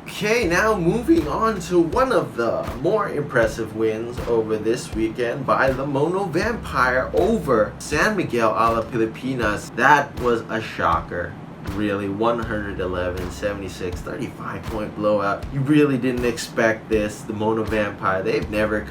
Okay, now moving on to one of the more impressive wins over this weekend by the Mono Vampire over San Miguel a la Pilipinas. That was a shocker. Really, 111-76, 35-point blowout. You really didn't expect this. The Mono Vampire, they've never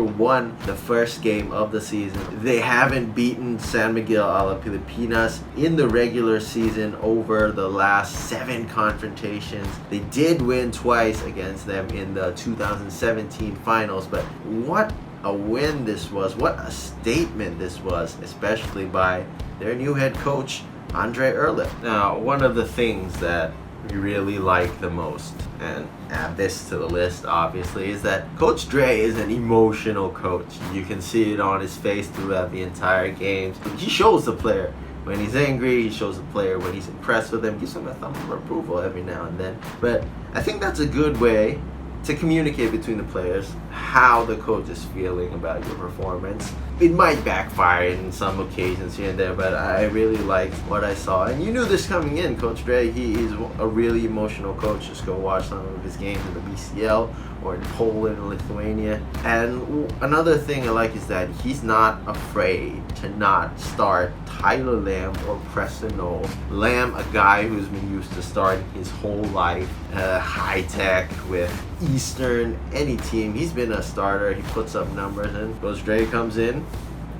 won the first game of the season. They haven't beaten San Miguel a la Pilipinas in the regular season over the last 7 confrontations. They did win twice against them in the 2017 finals, but what a win this was. What a statement this was, especially by their new head coach, Andre Erlich. Now, one of the things that we really like the most, and add this to the list obviously, is that Coach Dre is an emotional coach. You can see it on his face throughout the entire game. He shows the player when he's angry, he shows the player when he's impressed with him, gives him a thumb of approval every now and then. But I think that's a good way to communicate between the players how the coach is feeling about your performance. It might backfire in some occasions here and there, but I really liked what I saw. And you knew this coming in. Coach Dre, he is a really emotional coach. Just go watch some of his games in the BCL or in Poland or Lithuania. And another thing I like is that he's not afraid to not start Tyler Lamb or Preston Knowles. Lamb, a guy who's been used to starting his whole life, high tech with Eastern, any team. He's been a starter. He puts up numbers, and Coach Dre comes in,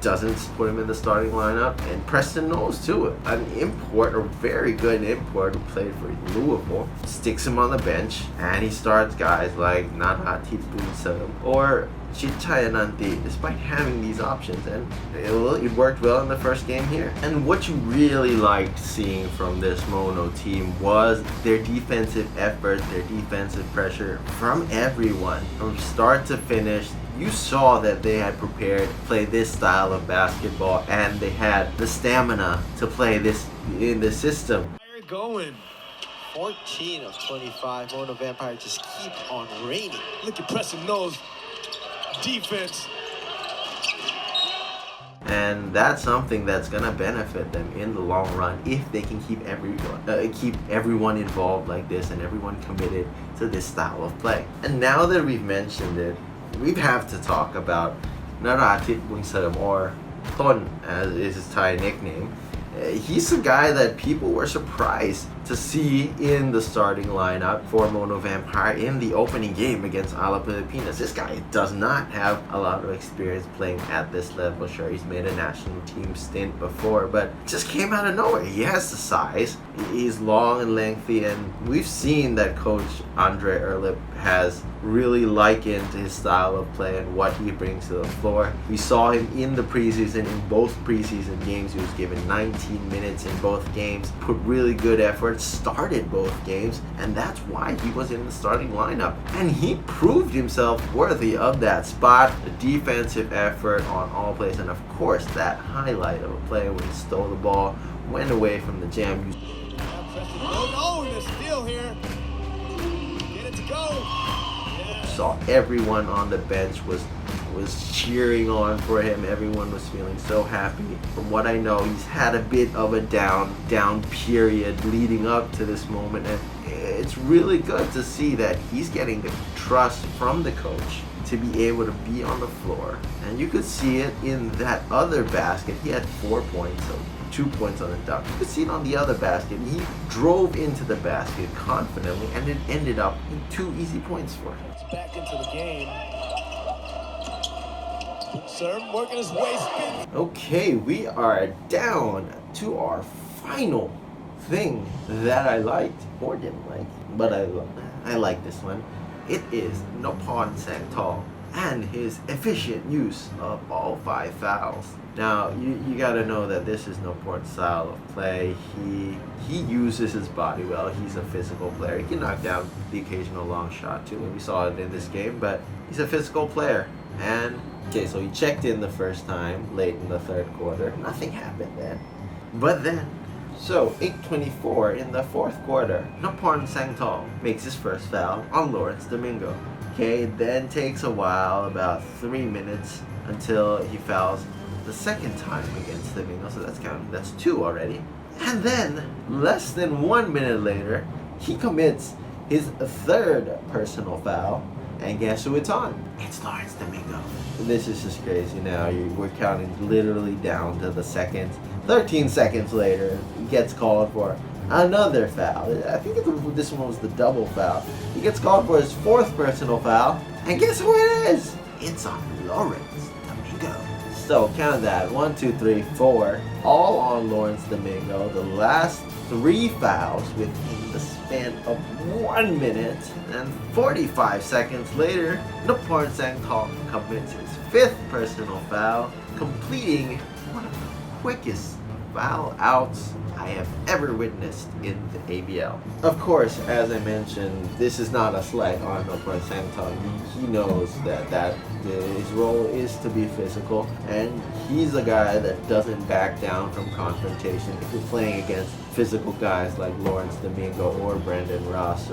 doesn't put him in the starting lineup. And Preston Knowles too, an import, a very good import who played for Louisville, sticks him on the bench, and he starts guys like Naratit Bunsum or Chichayananti, despite having these options, and it worked well in the first game here. And what you really liked seeing from this Mono team was their defensive effort, their defensive pressure from everyone, from start to finish. You saw that they had prepared to play this style of basketball, and they had the stamina to play this in the system. Going 14 of 25. Mono Vampire just keep on raining. Look at Preston Knowles. Defense. And that's something that's gonna benefit them in the long run if they can keep everyone involved like this and everyone committed to this style of play. And now that we've mentioned it, we have to talk about Naratit Bunsum, or Ton as is his Thai nickname. He's a guy that people were surprised to see in the starting lineup for Mono Vampire in the opening game against a la Pilipinas. This guy does not have a lot of experience playing at this level. Sure, he's made a national team stint before, but just came out of nowhere. He has the size, he's long and lengthy, and we've seen that Coach Andre Erlich has really likened his style of play and what he brings to the floor. We saw him in the preseason, in both preseason games. He was given 19 minutes in both games, put really good effort, started both games, and that's why he was in the starting lineup. And he proved himself worthy of that spot. The defensive effort on all plays, and of course that highlight of a play when he stole the ball, went away from the jam. Oh, and a steal here. Get it to go. Saw everyone on the bench was cheering on for him. Everyone was feeling so happy. From what I know, he's had a bit of a down period leading up to this moment, and it's really good to see that he's getting the trust from the coach to be able to be on the floor. And you could see it in that other basket. He had 4 points, so 2 points on the dunk. You could see it on the other basket. He drove into the basket confidently, and it ended up in 2 easy points for him. Back into the game. Sir, working his way spin. Okay, we are down to our final thing that I liked, or didn't like, but I like this one. It is Nopon Sangtol and his efficient use of all 5 fouls. Now, you gotta know that this is Noport's style of play. He uses his body well. He's a physical player. He can knock down the occasional long shot too, and we saw it in this game, but he's a physical player. And, okay, so he checked in the first time, late in the third quarter. Nothing happened then. But then, so 8:24 in the fourth quarter, Nopon Sangtol makes his first foul on Lawrence Domingo. Okay, then takes a while, about 3 minutes, until he fouls the second time against Domingo, so that's 2 already. And then, less than 1 minute later, he commits his third personal foul. And guess who it's on? It's Lawrence Domingo. This is just crazy now. We're counting literally down to the seconds. 13 seconds later, he gets called for another foul. I think this one was the double foul. He gets called for his fourth personal foul. And guess who it is? It's on Lawrence Domingo. So count that. 1, 2, 3, 4. All on Lawrence Domingo. The last 3 fouls within the span of 1 minute. And 45 seconds later, Naporn Sangtong commits his 5th personal foul, completing one of the quickest foul outs I have ever witnessed in the ABL. Of course, as I mentioned, this is not a slight on Naporn Sangtong. He knows that his role is to be physical, and he's a guy that doesn't back down from confrontation if you're playing against physical guys like Lawrence Domingo or Brandon Ross.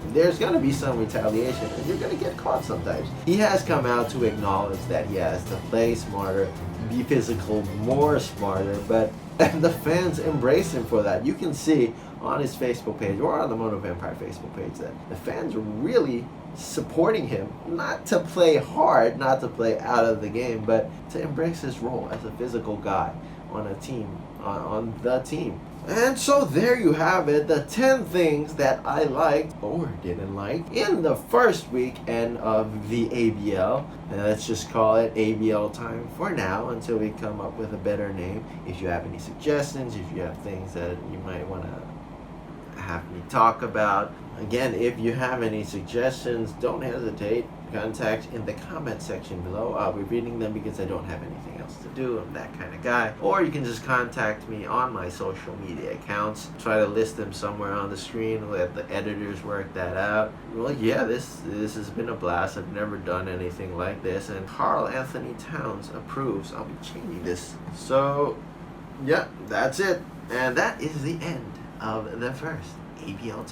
There's going to be some retaliation, and you're going to get caught sometimes. He has come out to acknowledge that he has to play smarter, be physical more smarter, but the fans embrace him for that. You can see on his Facebook page or on the Mono Vampire Facebook page that the fans are really supporting him, not to play hard, not to play out of the game, but to embrace his role as a physical guy on a team, on the team. And so there you have it, the 10 things that I liked or didn't like in the first weekend of the ABL. And let's just call it ABL time for now until we come up with a better name. If you have any suggestions, if you have things that you might want to have me talk about. Again, if you have any suggestions, don't hesitate. Contact in the comment section below. I'll be reading them because I don't have anything else to do. I'm that kind of guy. Or you can just contact me on my social media accounts. Try to list them somewhere on the screen. Let the editors work that out. Well, yeah, this has been a blast. I've never done anything like this. And Carl Anthony Towns approves. I'll be changing this. So, yeah, that's it. And that is the end of the first ABL